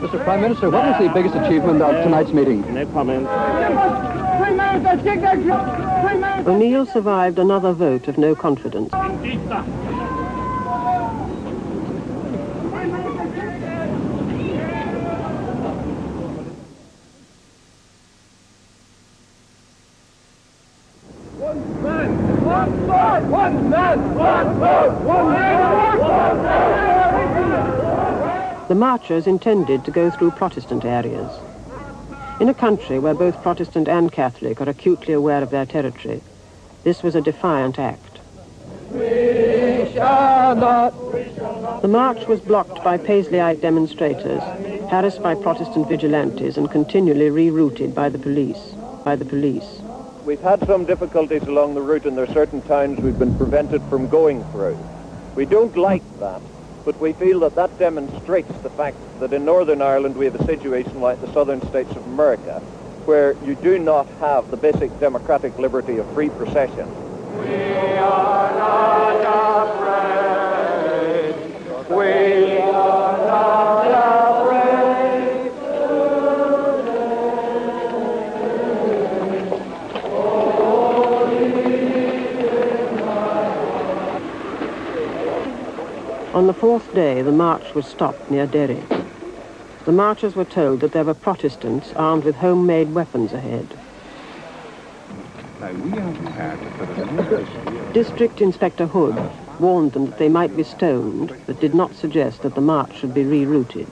Mr. Prime Minister, what was the biggest achievement of tonight's meeting? No comment. O'Neill survived another vote of no confidence. The marchers intended to go through Protestant areas. In a country where both Protestant and Catholic are acutely aware of their territory, this was a defiant act. We shall not. The march was blocked by Paisleyite demonstrators, harassed by Protestant vigilantes and continually rerouted by the police. We've had some difficulties along the route, and there are certain towns we've been prevented from going through. We don't like that, but we feel that that demonstrates the fact that in Northern Ireland we have a situation like the southern states of America, where you do not have the basic democratic liberty of free procession. We are not afraid. We are not afraid. On the fourth day, the march was stopped near Derry. The marchers were told that there were Protestants armed with homemade weapons ahead. District Inspector Hood warned them that they might be stoned, but did not suggest that the march should be rerouted.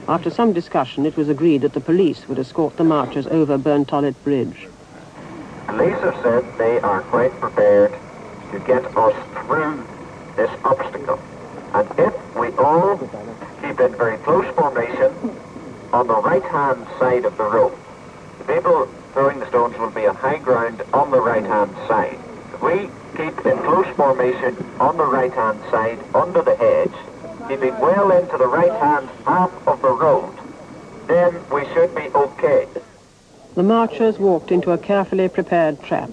After some discussion, it was agreed that the police would escort the marchers over Burntollett Bridge. Police have said they are quite prepared to get us through this obstacle. And if we all keep in very close formation on the right-hand side of the road, the people throwing the stones will be on high ground on the right-hand side. If we keep in close formation on the right-hand side under the hedge, keeping well into the right-hand half of the road, then we should be okay. The marchers walked into a carefully prepared trap.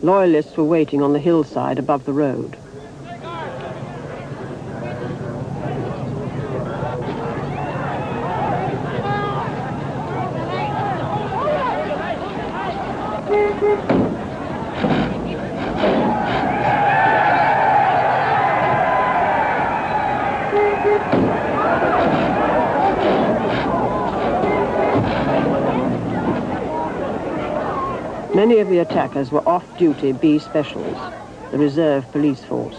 Loyalists were waiting on the hillside above the road. Many of the attackers were off-duty B Specials, the reserve police force.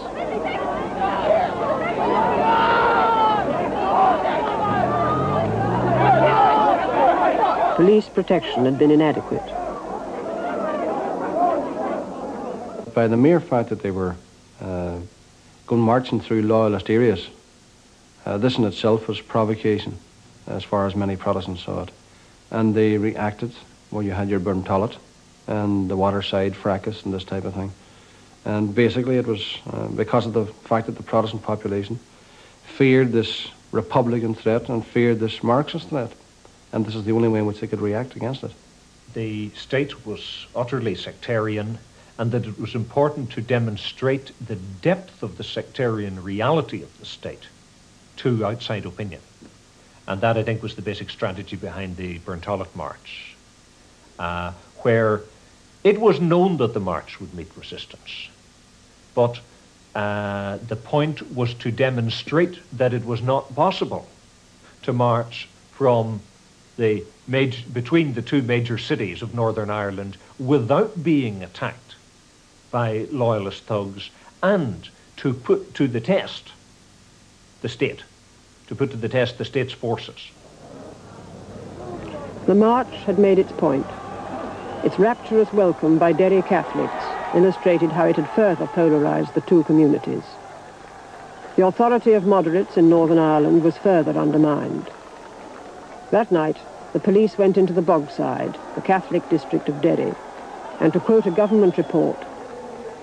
Police protection had been inadequate. By the mere fact that they were going marching through loyalist areas, this in itself was provocation, as far as many Protestants saw it. And they reacted. Well, you had your Burntollett and the Waterside fracas and this type of thing. And basically it was because of the fact that the Protestant population feared this Republican threat and feared this Marxist threat. And this is the only way in which they could react against it. The state was utterly sectarian, and that it was important to demonstrate the depth of the sectarian reality of the state to outside opinion. And that, I think, was the basic strategy behind the Burntollett March, where it was known that the march would meet resistance. But the point was to demonstrate that it was not possible to march from between the two major cities of Northern Ireland without being attacked by loyalist thugs, and to put to the test the state, to put to the test the state's forces. The march had made its point. Its rapturous welcome by Derry Catholics illustrated how it had further polarised the two communities. The authority of moderates in Northern Ireland was further undermined. That night, the police went into the Bogside, the Catholic district of Derry, and, to quote a government report,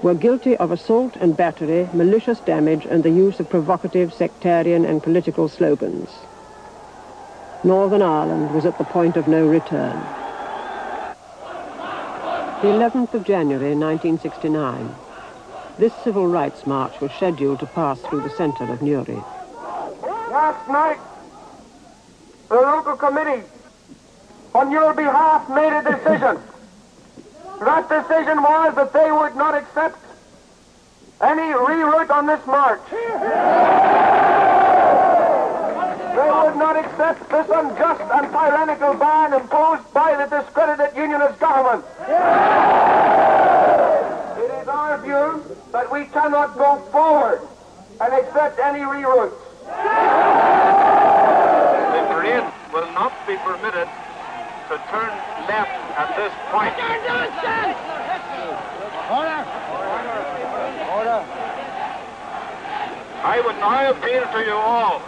were guilty of assault and battery, malicious damage, and the use of provocative, sectarian and political slogans. Northern Ireland was at the point of no return. The 11th of January 1969. This civil rights march was scheduled to pass through the centre of Newry. Last night, the local committee on your behalf made a decision. That decision was that they would not accept any reroute on this march. They would not accept this unjust and tyrannical ban imposed by the discredited Unionist government. It is our view that we cannot go forward and accept any reroutes. The parade will not be permitted to turn left at this point. Order. I would now appeal to you all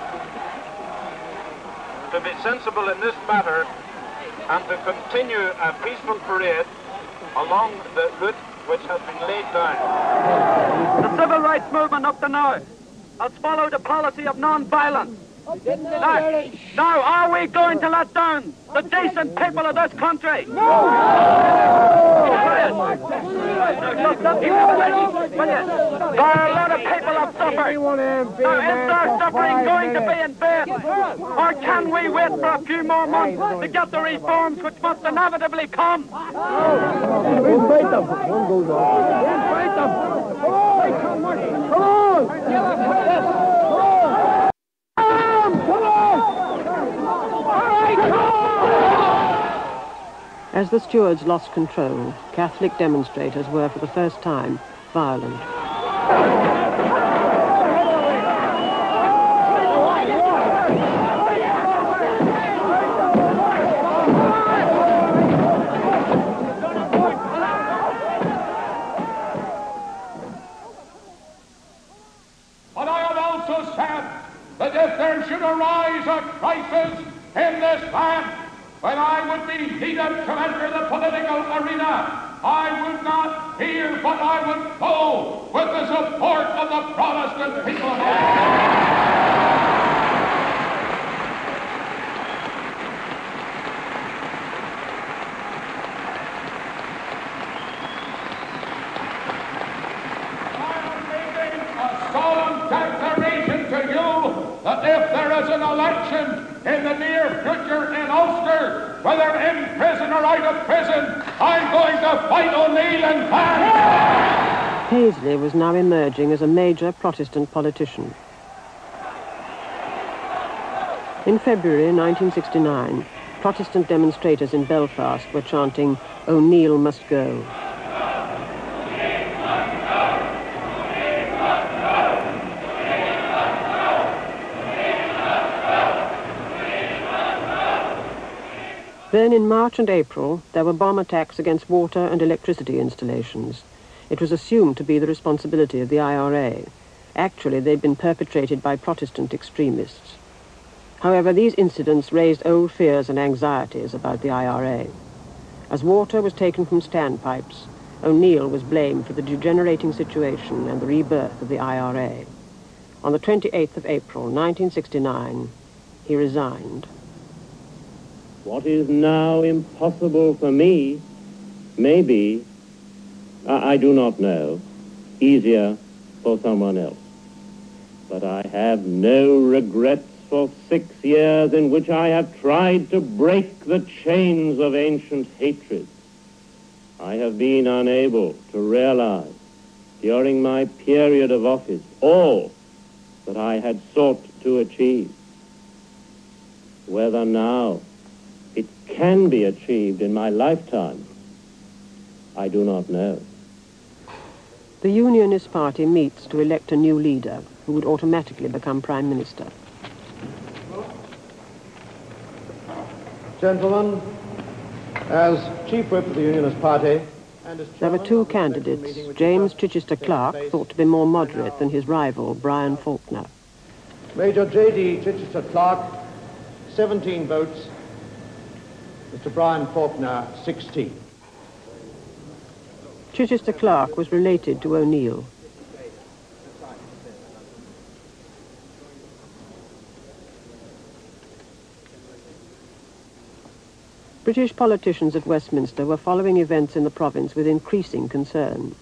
to be sensible in this matter and to continue a peaceful parade along the route which has been laid down. The civil rights movement up to now has followed a policy of non-violence. Now, are we going to let down the decent people of this country? No! There are a lot of people who have suffered. Now, is their suffering going to be in vain? Or can we wait for a few more months to get the reforms which must inevitably come? We'll fight them. One goes on. We'll fight them. Come on! As the stewards lost control, Catholic demonstrators were for the first time violent. But I have also said that if there should arise a crisis in this land, when I would be needed to enter the political arena, I would not fear, but I would go with the support of the Protestant people of Ireland. Declaration to you that if there is an election in the near future in Ulster, whether in prison or out of prison, I'm going to fight O'Neill and Van. Paisley was now emerging as a major Protestant politician. In February 1969, Protestant demonstrators in Belfast were chanting, "O'Neill must go." Then in March and April, there were bomb attacks against water and electricity installations. It was assumed to be the responsibility of the IRA. Actually, they'd been perpetrated by Protestant extremists. However, these incidents raised old fears and anxieties about the IRA. As water was taken from standpipes, O'Neill was blamed for the degenerating situation and the rebirth of the IRA. On the 28th of April, 1969, he resigned. What is now impossible for me may be, I do not know, easier for someone else. But I have no regrets for 6 years in which I have tried to break the chains of ancient hatred. I have been unable to realize during my period of office all that I had sought to achieve. Whether now it can be achieved in my lifetime, I do not know. The Unionist Party meets to elect a new leader who would automatically become Prime Minister. Gentlemen, as Chief Whip of the Unionist Party, and as there were two candidates. James Chichester Clark, thought to be more moderate than his rival, Brian Faulkner. Major J.D. Chichester Clark, 17 votes. Mr. Brian Faulkner, 16. Chichester Clark was related to O'Neill. British politicians at Westminster were following events in the province with increasing concern.